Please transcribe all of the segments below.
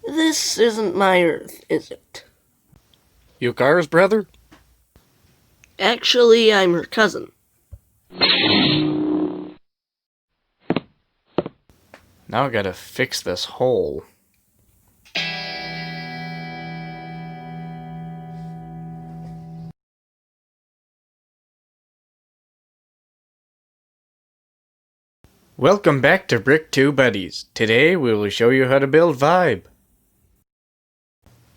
This isn't my Earth, is it? Yukar's brother? Actually, I'm her cousin. Now I gotta fix this hole. Welcome back to Brick 2 Buddies. Today we will show you how to build Vibe.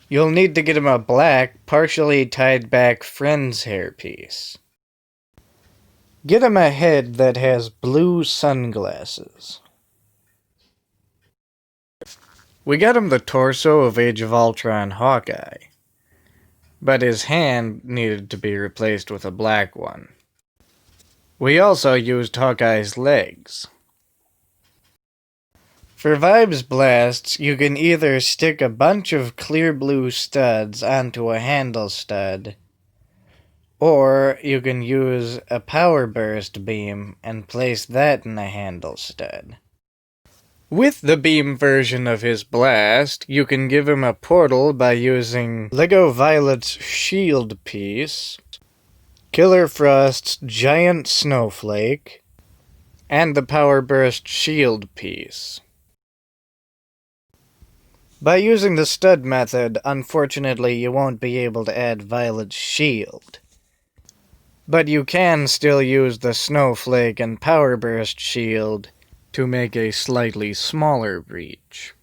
You'll need to get him a black, partially tied back friend's hairpiece. Get him a head that has blue sunglasses. We got him the torso of Age of Ultron Hawkeye, but his hand needed to be replaced with a black one. We also used Hawkeye's legs. For Vibe's blasts, you can either stick a bunch of clear blue studs onto a handle stud, or you can use a power burst beam and place that in a handle stud. With the beam version of his blast, you can give him a portal by using Lego Violet's shield piece, Killer Frost's giant snowflake, and the Power Burst shield piece. By using the stud method, unfortunately you won't be able to add Violet's shield. But you can still use the snowflake and Power Burst shield to make a slightly smaller breach.